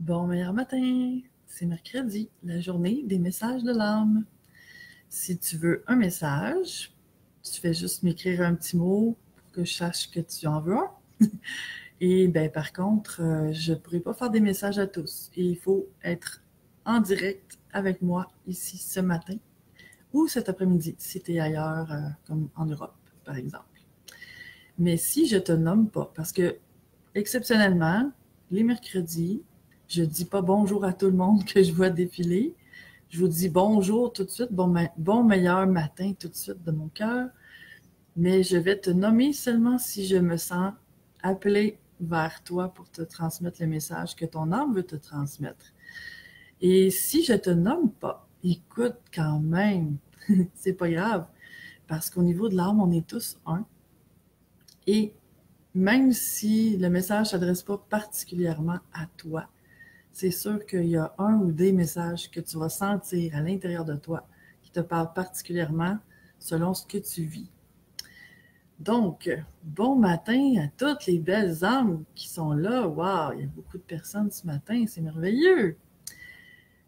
Bon meilleur matin, c'est mercredi, la journée des messages de l'âme. Si tu veux un message, tu fais juste m'écrire un petit mot pour que je sache que tu en veux un. Et par contre, je ne pourrai pas faire des messages à tous. Et il faut être en direct avec moi ici ce matin ou cet après-midi si tu es ailleurs, comme en Europe par exemple. Mais si je te nomme pas, parce que exceptionnellement, les mercredis, je dis pas bonjour à tout le monde que je vois défiler. Je vous dis bonjour tout de suite, bon meilleur matin tout de suite de mon cœur. Mais je vais te nommer seulement si je me sens appelée vers toi pour te transmettre le message que ton âme veut te transmettre. Et si je te nomme pas, écoute quand même, c'est pas grave, parce qu'au niveau de l'âme, on est tous un. Et même si le message ne s'adresse pas particulièrement à toi, c'est sûr qu'il y a un ou des messages que tu vas sentir à l'intérieur de toi qui te parlent particulièrement selon ce que tu vis. Donc, bon matin à toutes les belles âmes qui sont là. Waouh, il y a beaucoup de personnes ce matin, c'est merveilleux.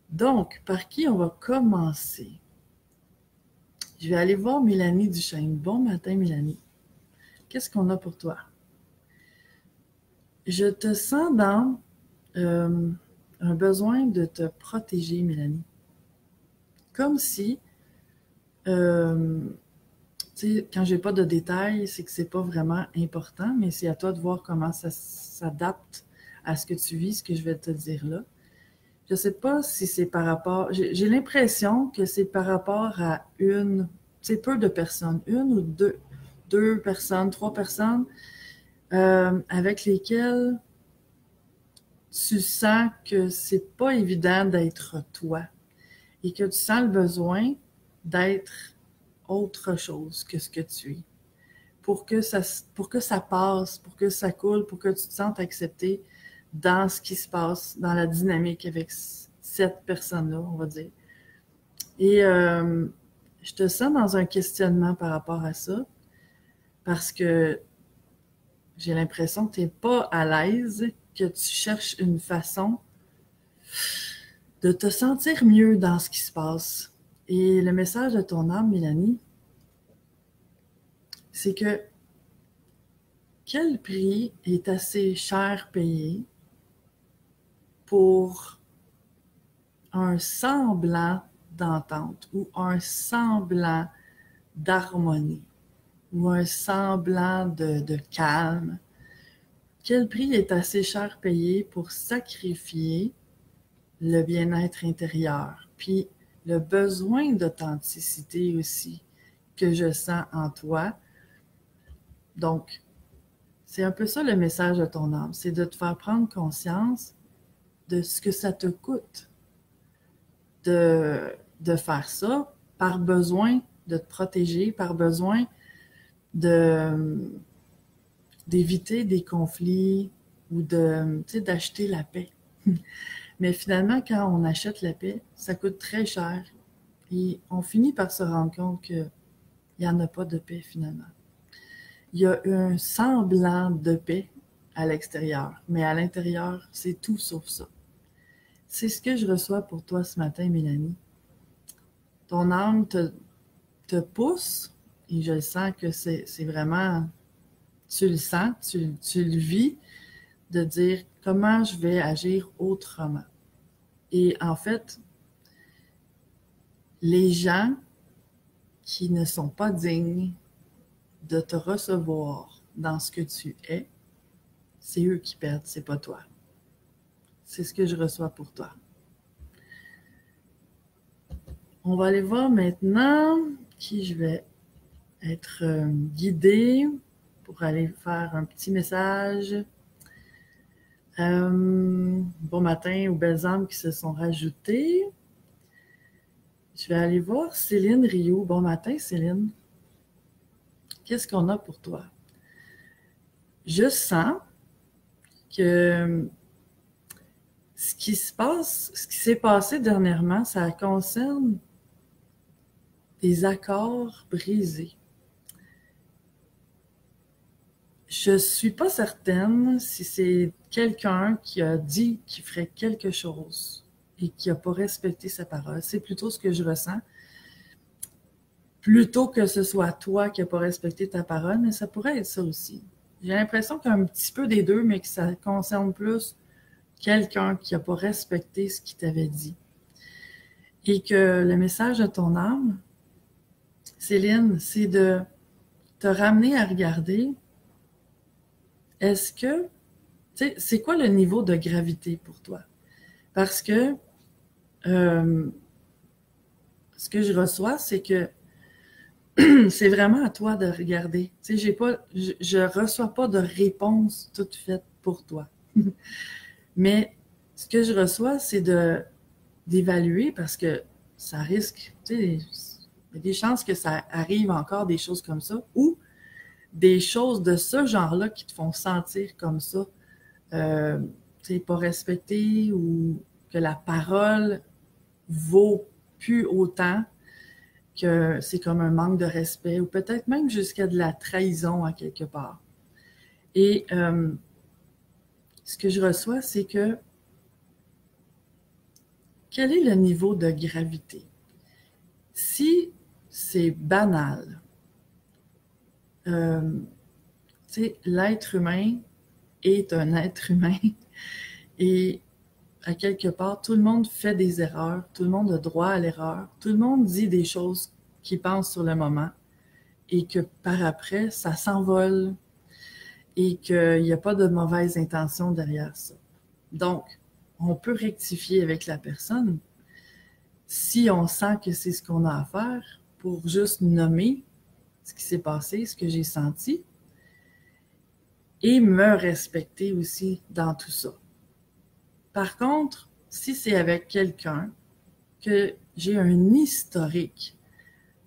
Donc, par qui on va commencer? Je vais aller voir Mélanie Duchesne. Bon matin, Mélanie. Qu'est-ce qu'on a pour toi? Je te sens dans un besoin de te protéger, Mélanie. Comme si, tu sais, quand j'ai pas de détails, c'est que c'est pas vraiment important, mais c'est à toi de voir comment ça s'adapte à ce que tu vis, ce que je vais te dire là. Je sais pas si c'est par rapport, j'ai l'impression que c'est par rapport à peu de personnes, une ou deux personnes, trois personnes, avec lesquelles tu sens que c'est pas évident d'être toi et que tu sens le besoin d'être autre chose que ce que tu es. Pour que ça passe, pour que ça coule, pour que tu te sentes accepté dans ce qui se passe, dans la dynamique avec cette personne-là, on va dire. Et je te sens dans un questionnement par rapport à ça, parce que j'ai l'impression que tu n'es pas à l'aise, que tu cherches une façon de te sentir mieux dans ce qui se passe. Et le message de ton âme, Mélanie, c'est que quel prix est assez cher payé pour un semblant d'entente ou un semblant d'harmonie ou un semblant de calme? Quel prix est assez cher payé pour sacrifier le bien-être intérieur, puis le besoin d'authenticité aussi que je sens en toi? Donc, c'est un peu ça le message de ton âme, c'est de te faire prendre conscience de ce que ça te coûte de faire ça par besoin de te protéger, par besoin d'éviter des conflits ou d'acheter la paix. Mais finalement, quand on achète la paix, ça coûte très cher. Et on finit par se rendre compte qu'il n'y en a pas de paix finalement. Il y a un semblant de paix à l'extérieur, mais à l'intérieur, c'est tout sauf ça. C'est ce que je reçois pour toi ce matin, Mélanie. Ton âme te pousse, et je sens que c'est vraiment, tu le sens, tu le vis, de dire comment je vais agir autrement. Et en fait, les gens qui ne sont pas dignes de te recevoir dans ce que tu es, c'est eux qui perdent, c'est pas toi. C'est ce que je reçois pour toi. On va aller voir maintenant qui je vais être guidée pour aller faire un petit message. Bon matin aux belles âmes qui se sont rajoutées. Je vais aller voir Céline Rio. Bon matin, Céline. Qu'est-ce qu'on a pour toi? Je sens que ce qui s'est passé dernièrement, ça concerne des accords brisés. Je suis pas certaine si c'est quelqu'un qui a dit qu'il ferait quelque chose et qui n'a pas respecté sa parole. C'est plutôt ce que je ressens. Plutôt que ce soit toi qui n'as pas respecté ta parole, mais ça pourrait être ça aussi. J'ai l'impression qu'il y a un petit peu des deux, mais que ça concerne plus quelqu'un qui n'a pas respecté ce qu'il t'avait dit. Et que le message de ton âme, Céline, c'est de te ramener à regarder, est-ce que, tu sais, c'est quoi le niveau de gravité pour toi? Parce que ce que je reçois, c'est que c'est vraiment à toi de regarder. Tu sais, je reçois pas de réponse toute faite pour toi. Mais ce que je reçois, c'est d'évaluer parce que ça risque, tu sais, il y a des chances que ça arrive encore des choses comme ça ou des choses de ce genre-là qui te font sentir comme ça, tu sais, pas respecté ou que la parole vaut plus autant, que c'est comme un manque de respect ou peut-être même jusqu'à de la trahison à quelque part. Et ce que je reçois, c'est que quel est le niveau de gravité? Si c'est banal, tu sais, l'être humain est un être humain et à quelque part, tout le monde fait des erreurs, tout le monde a droit à l'erreur, tout le monde dit des choses qu'il pense sur le moment et que par après, ça s'envole et qu'il n'y a pas de mauvaise intention derrière ça. Donc, on peut rectifier avec la personne si on sent que c'est ce qu'on a à faire pour juste nommer ce qui s'est passé, ce que j'ai senti et me respecter aussi dans tout ça. Par contre, si c'est avec quelqu'un que j'ai un historique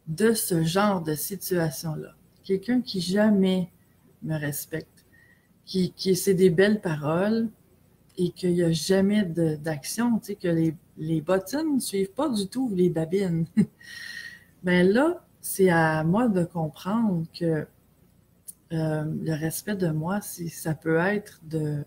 de ce genre de situation-là, quelqu'un qui jamais me respecte, qui c'est des belles paroles et qu'il n'y a jamais d'action, tu sais, que les bottines ne suivent pas du tout les babines. Ben là, c'est à moi de comprendre que le respect de moi, ça peut être de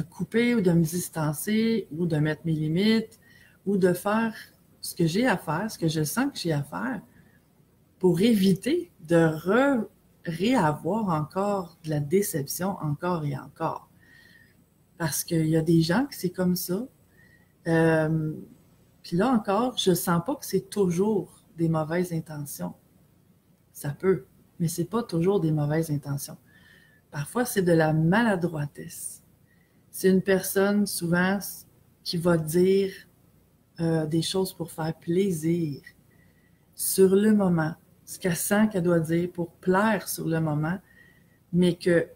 couper ou de me distancer ou de mettre mes limites ou de faire ce que j'ai à faire, ce que je sens que j'ai à faire pour éviter de réavoir encore de la déception encore et encore. Parce qu'il y a des gens que c'est comme ça. Puis là encore, je sens pas que c'est toujours des mauvaises intentions. Ça peut, mais c'est pas toujours des mauvaises intentions. Parfois, c'est de la maladroitesse. C'est une personne, souvent, qui va dire des choses pour faire plaisir sur le moment, ce qu'elle sent qu'elle doit dire pour plaire sur le moment, mais que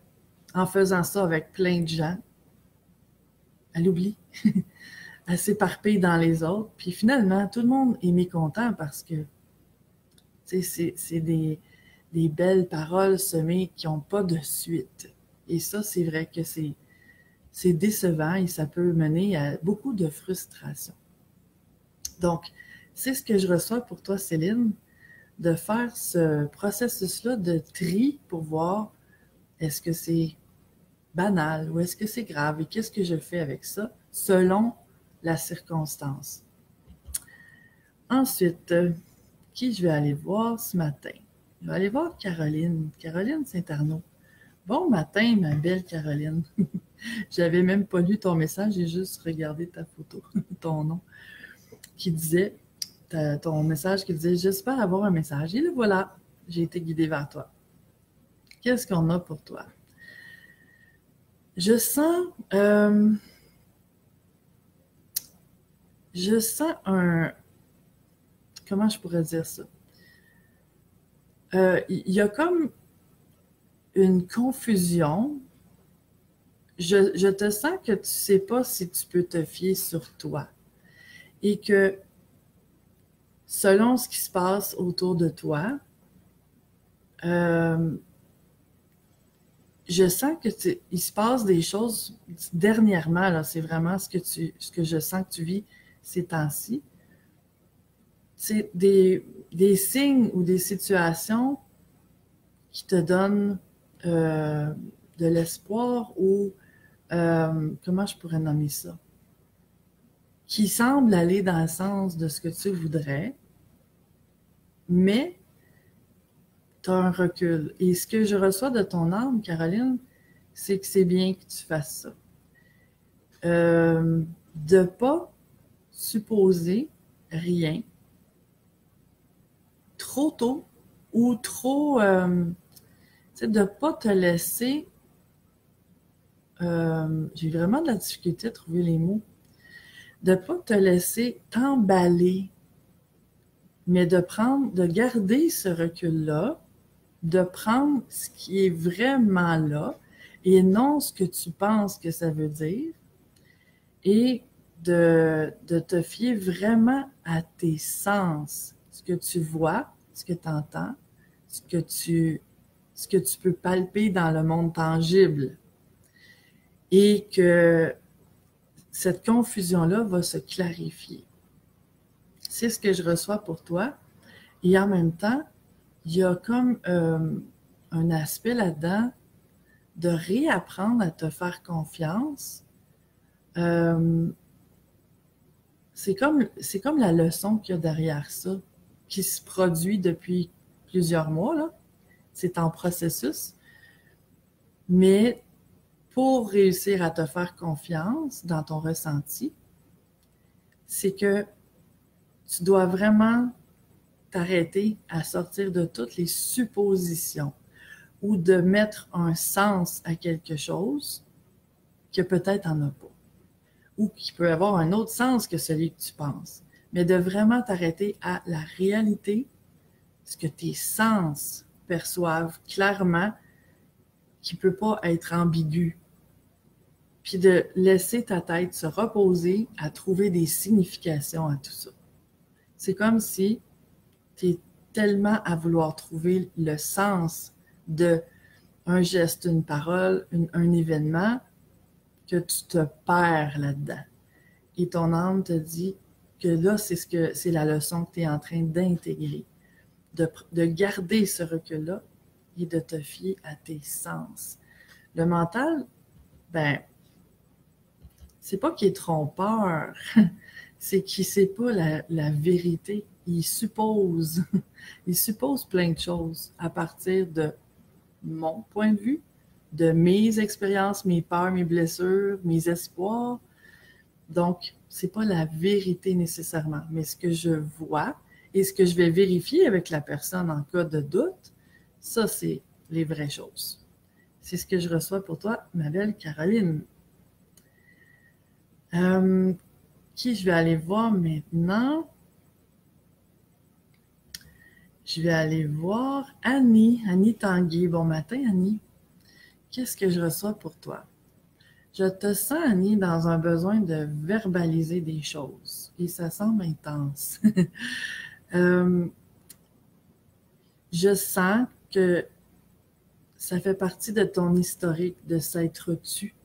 en faisant ça avec plein de gens, elle oublie. Elle s'éparpille dans les autres, puis finalement, tout le monde est mécontent parce que c'est des belles paroles semées qui n'ont pas de suite. Et ça, c'est vrai que c'est décevant et ça peut mener à beaucoup de frustration. Donc, c'est ce que je reçois pour toi, Céline, de faire ce processus-là de tri pour voir est-ce que c'est banal ou est-ce que c'est grave et qu'est-ce que je fais avec ça selon la circonstance. Ensuite, qui je vais aller voir ce matin? Je vais aller voir Caroline. Caroline Saint-Arnaud. Bon matin, ma belle Caroline. J'avais même pas lu ton message, j'ai juste regardé ta photo, ton nom, qui disait, ton message qui disait « J'espère avoir un message. » Et le voilà, j'ai été guidée vers toi. Qu'est-ce qu'on a pour toi? Je sens un... Comment je pourrais dire ça? Il y a comme une confusion. Je te sens que tu ne sais pas si tu peux te fier sur toi. Et que selon ce qui se passe autour de toi, je sens que il se passe des choses dernièrement, là, c'est vraiment ce que je sens que tu vis ces temps-ci. C'est des signes ou des situations qui te donnent de de l'espoir ou, comment je pourrais nommer ça, qui semble aller dans le sens de ce que tu voudrais, mais tu as un recul. Et ce que je reçois de ton âme, Caroline, c'est que c'est bien que tu fasses ça. De ne pas supposer rien trop tôt ou trop... de ne pas te laisser... j'ai vraiment de la difficulté à trouver les mots. De ne pas te laisser t'emballer, mais de garder ce recul-là, de prendre ce qui est vraiment là et non ce que tu penses que ça veut dire et de te fier vraiment à tes sens, ce que tu vois, ce que tu entends, ce que tu peux palper dans le monde tangible et que cette confusion-là va se clarifier. C'est ce que je reçois pour toi et en même temps, il y a comme un aspect là-dedans de réapprendre à te faire confiance. C'est comme la leçon qu'il y a derrière ça, qui se produit depuis plusieurs mois, là. C'est en processus. Mais pour réussir à te faire confiance dans ton ressenti, c'est que tu dois vraiment t'arrêter à sortir de toutes les suppositions ou de mettre un sens à quelque chose que peut-être en a pas, ou qui peut avoir un autre sens que celui que tu penses, mais de vraiment t'arrêter à la réalité, ce que tes sens perçoivent clairement, qui ne peut pas être ambigu, puis de laisser ta tête se reposer à trouver des significations à tout ça. C'est comme si tu es tellement à vouloir trouver le sens de un geste, une parole, un événement, que tu te perds là-dedans. Et ton âme te dit que là, c'est la leçon que tu es en train d'intégrer. De garder ce recul-là et de te fier à tes sens. Le mental, ben, c'est pas qu'il est trompeur, c'est qu'il sait pas la vérité. Il suppose plein de choses à partir de mon point de vue, de mes expériences, mes peurs, mes blessures, mes espoirs. Donc, c'est pas la vérité nécessairement, mais ce que je vois et ce que je vais vérifier avec la personne en cas de doute, ça, c'est les vraies choses. C'est ce que je reçois pour toi, ma belle Caroline. Qui je vais aller voir maintenant? Je vais aller voir Annie Tanguay. Bon matin, Annie. Qu'est-ce que je reçois pour toi? Je te sens, Annie, dans un besoin de verbaliser des choses. Et ça semble intense. Je sens que ça fait partie de ton historique de s'être tu,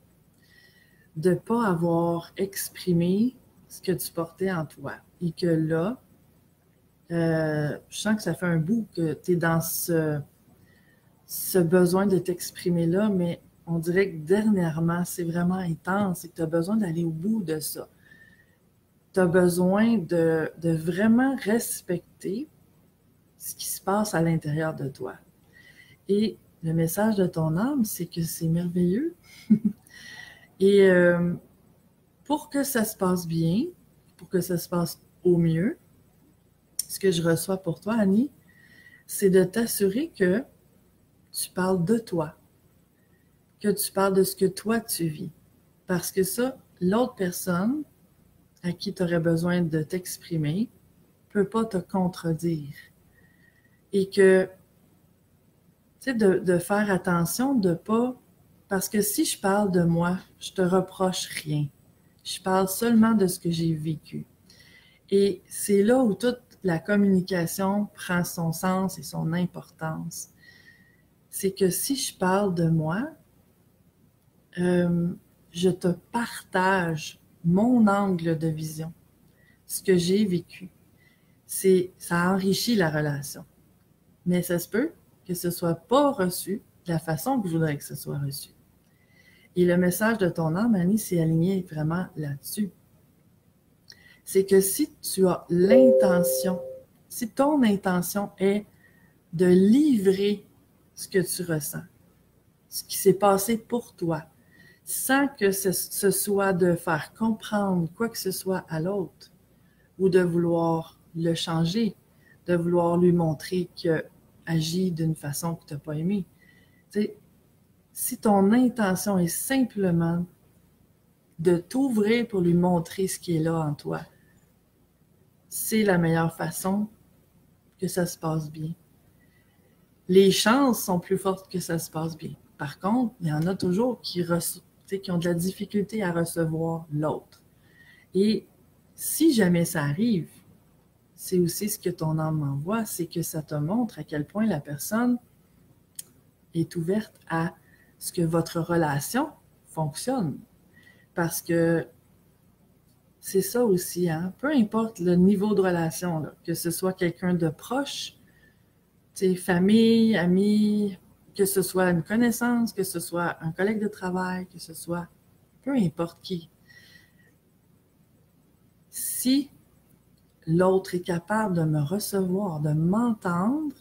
de ne pas avoir exprimé ce que tu portais en toi. Et que là, je sens que ça fait un bout que tu es dans ce besoin de t'exprimer là, mais on dirait que dernièrement, c'est vraiment intense et que tu as besoin d'aller au bout de ça. Tu as besoin de vraiment respecter ce qui se passe à l'intérieur de toi. Et le message de ton âme, c'est que c'est merveilleux. Et pour que ça se passe bien, pour que ça se passe au mieux, ce que je reçois pour toi, Annie, c'est de t'assurer que tu parles de toi, que tu parles de ce que toi tu vis. Parce que ça, l'autre personne à qui tu aurais besoin de t'exprimer ne peut pas te contredire. Et que, tu sais, de faire attention, de pas... Parce que si je parle de moi, je te reproche rien. Je parle seulement de ce que j'ai vécu. Et c'est là où toute la communication prend son sens et son importance. C'est que si je parle de moi, je te partage mon angle de vision, ce que j'ai vécu. Ça enrichit la relation. Mais ça se peut que ce soit pas reçu de la façon que je voudrais que ce soit reçu. Et le message de ton âme, Annie, c'est aligné vraiment là-dessus. C'est que si tu as l'intention, si ton intention est de livrer ce que tu ressens, ce qui s'est passé pour toi, sans que ce soit de faire comprendre quoi que ce soit à l'autre ou de vouloir le changer, de vouloir lui montrer qu'il agit d'une façon que tu n'as pas aimée. Tu sais, si ton intention est simplement de t'ouvrir pour lui montrer ce qui est là en toi, c'est la meilleure façon que ça se passe bien. Les chances sont plus fortes que ça se passe bien. Par contre, il y en a toujours qui ont de la difficulté à recevoir l'autre. Et si jamais ça arrive, c'est aussi ce que ton âme m'envoie, c'est que ça te montre à quel point la personne est ouverte à ce que votre relation fonctionne. Parce que c'est ça aussi, hein? Peu importe le niveau de relation, là, que ce soit quelqu'un de proche, famille, amis, que ce soit une connaissance, que ce soit un collègue de travail, que ce soit peu importe qui. Si l'autre est capable de me recevoir, de m'entendre,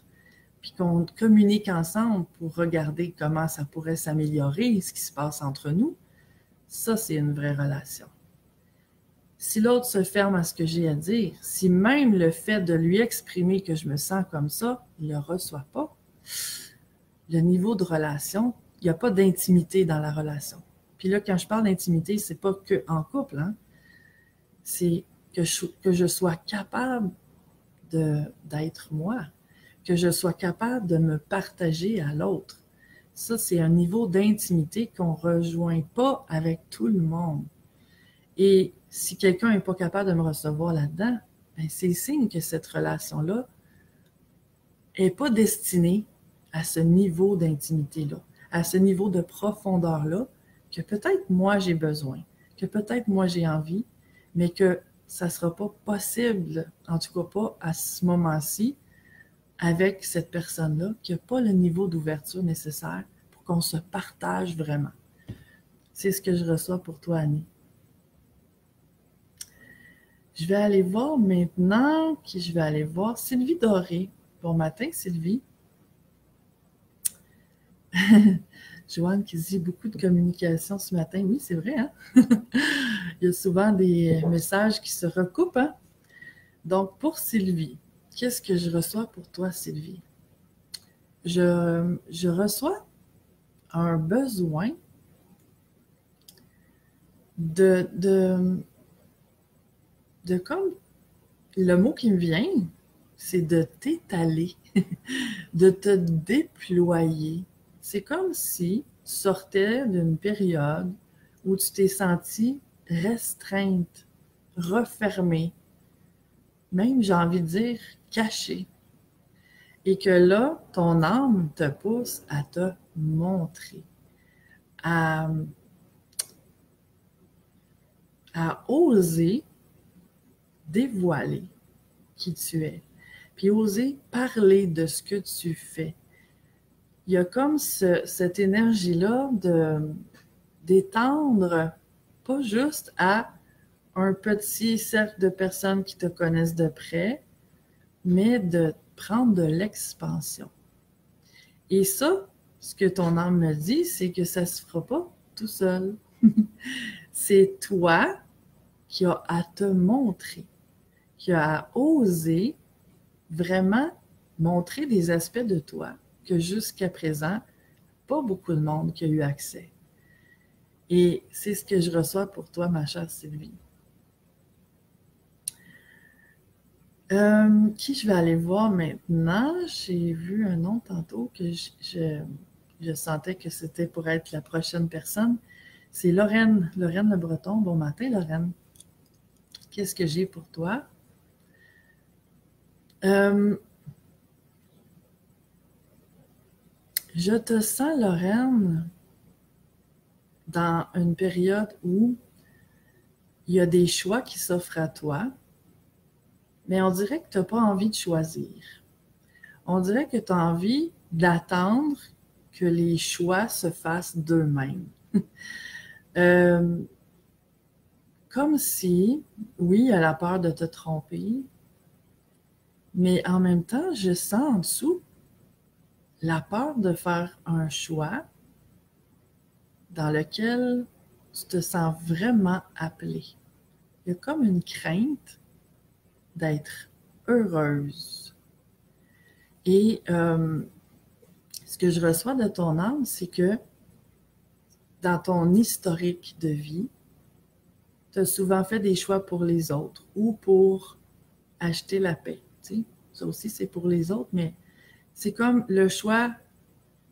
puis qu'on communique ensemble pour regarder comment ça pourrait s'améliorer, ce qui se passe entre nous, ça, c'est une vraie relation. Si l'autre se ferme à ce que j'ai à dire, si même le fait de lui exprimer que je me sens comme ça, il ne le reçoit pas, le niveau de relation, il n'y a pas d'intimité dans la relation. Puis là, quand je parle d'intimité, c'est pas que en couple, hein? C'est que je sois capable d'être moi, que je sois capable de me partager à l'autre. Ça, c'est un niveau d'intimité qu'on ne rejoint pas avec tout le monde. Et si quelqu'un n'est pas capable de me recevoir là-dedans, ben c'est signe que cette relation-là n'est pas destinée à ce niveau d'intimité-là, à ce niveau de profondeur-là, que peut-être moi j'ai besoin, que peut-être moi j'ai envie, mais que ça ne sera pas possible, en tout cas pas à ce moment-ci, avec cette personne-là, qui n'a pas le niveau d'ouverture nécessaire pour qu'on se partage vraiment. C'est ce que je reçois pour toi, Annie. Je vais aller voir maintenant qui je vais aller voir. Sylvie Doré. Bon matin, Sylvie. Joanne qui dit beaucoup de communication ce matin. Oui, c'est vrai, hein? Il y a souvent des messages qui se recoupent, hein? Donc, pour Sylvie, qu'est-ce que je reçois pour toi, Sylvie? Je reçois un besoin de comme, le mot qui me vient, c'est de t'étaler, de te déployer. C'est comme si tu sortais d'une période où tu t'es sentie restreinte, refermée, même j'ai envie de dire cachée. Et que là, ton âme te pousse à te montrer, à oser dévoiler qui tu es, puis oser parler de ce que tu fais. Il y a comme cette énergie-là d'étendre, pas juste à un petit cercle de personnes qui te connaissent de près, mais de prendre de l'expansion. Et ça, ce que ton âme me dit, c'est que ça ne se fera pas tout seul. C'est toi qui as à te montrer, qui as à oser vraiment montrer des aspects de toi que jusqu'à présent, pas beaucoup de monde qui a eu accès. Et c'est ce que je reçois pour toi, ma chère Sylvie. Qui je vais aller voir maintenant? J'ai vu un nom tantôt que je sentais que c'était pour être la prochaine personne. C'est Lorraine Le Breton. Bon matin, Lorraine. Qu'est-ce que j'ai pour toi? Je te sens, Lorraine, dans une période où il y a des choix qui s'offrent à toi, mais on dirait que tu n'as pas envie de choisir. On dirait que tu as envie d'attendre que les choix se fassent d'eux-mêmes. Euh, Comme si, oui, elle a peur de te tromper, mais en même temps, je sens en dessous la peur de faire un choix dans lequel tu te sens vraiment appelé. Il y a comme une crainte d'être heureuse. Et ce que je reçois de ton âme, c'est que dans ton historique de vie, tu as souvent fait des choix pour les autres ou pour acheter la paix. Tu sais? Ça aussi, c'est pour les autres, mais c'est comme le choix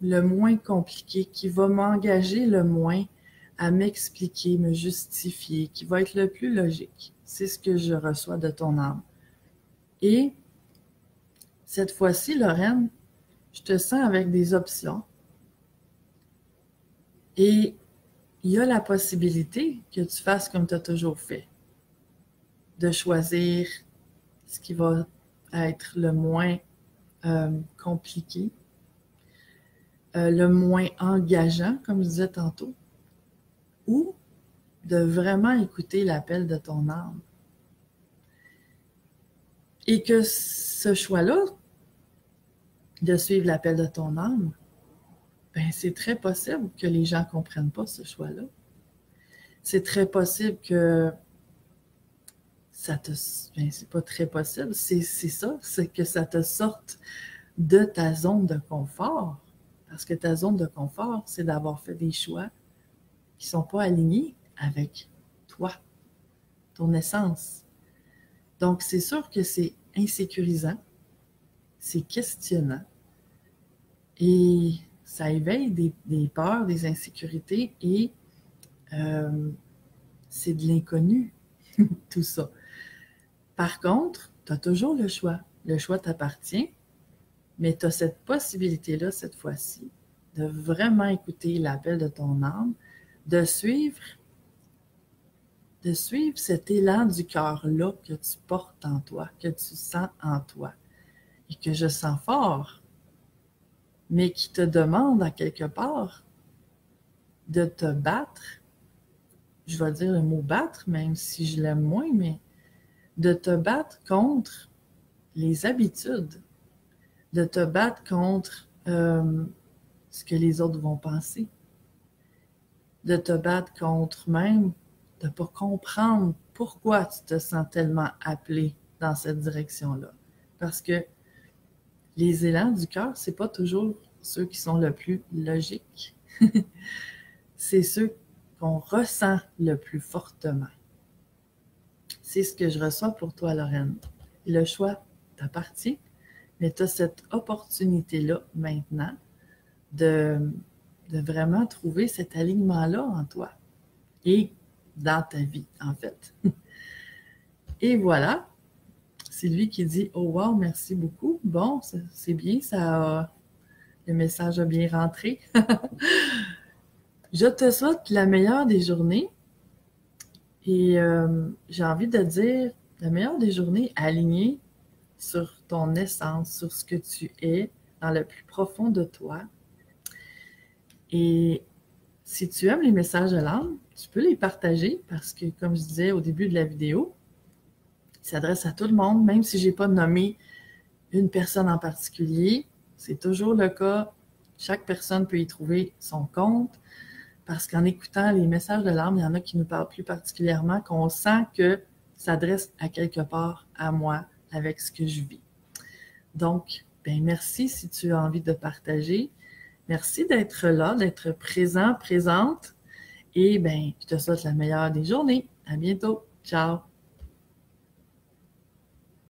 le moins compliqué, qui va m'engager le moins à m'expliquer, me justifier, qui va être le plus logique. C'est ce que je reçois de ton âme. Et cette fois-ci, Lorraine, je te sens avec des options. Et il y a la possibilité que tu fasses comme tu as toujours fait, de choisir ce qui va être le moins compliqué, le moins engageant, comme je disais tantôt, ou de vraiment écouter l'appel de ton âme. Et que ce choix-là, de suivre l'appel de ton âme, ben c'est très possible que les gens ne comprennent pas ce choix-là. C'est très possible que ça te... Ben, c'est pas très possible, c'est ça, c'est que ça te sorte de ta zone de confort. Parce que ta zone de confort, c'est d'avoir fait des choix qui ne sont pas alignés avec toi, ton essence. Donc, c'est sûr que c'est insécurisant, c'est questionnant et ça éveille des peurs, des insécurités et c'est de l'inconnu, tout ça. Par contre, tu as toujours le choix. Le choix t'appartient, mais tu as cette possibilité-là, cette fois-ci, de vraiment écouter l'appel de ton âme, de suivre cet élan du cœur-là que tu portes en toi, que tu sens en toi, et que je sens fort, mais qui te demande à quelque part de te battre, je vais dire le mot battre, même si je l'aime moins, mais de te battre contre les habitudes, de te battre contre ce que les autres vont penser, de te battre contre même de ne pas comprendre pourquoi tu te sens tellement appelé dans cette direction-là. Parce que les élans du cœur, c'est pas toujours ceux qui sont le plus logiques. C'est ceux qu'on ressent le plus fortement. C'est ce que je reçois pour toi, Lorraine. Le choix t'appartient, mais tu as cette opportunité-là maintenant de vraiment trouver cet alignement-là en toi et dans ta vie, en fait. Et voilà, c'est lui qui dit « Oh wow, merci beaucoup. Bon, c'est bien, le message a bien rentré. » Je te souhaite la meilleure des journées et j'ai envie de dire la meilleure des journées alignée sur ton essence, sur ce que tu es dans le plus profond de toi. Et si tu aimes les messages de l'âme, tu peux les partager parce que, comme je disais au début de la vidéo, il s'adresse à tout le monde, même si je n'ai pas nommé une personne en particulier. C'est toujours le cas. Chaque personne peut y trouver son compte parce qu'en écoutant les messages de l'âme, il y en a qui nous parlent plus particulièrement, qu'on sent que ça s'adresse à quelque part à moi avec ce que je vis. Donc, ben merci si tu as envie de partager. Merci d'être là, d'être présent, présente. Et ben, je te souhaite la meilleure des journées. À bientôt. Ciao.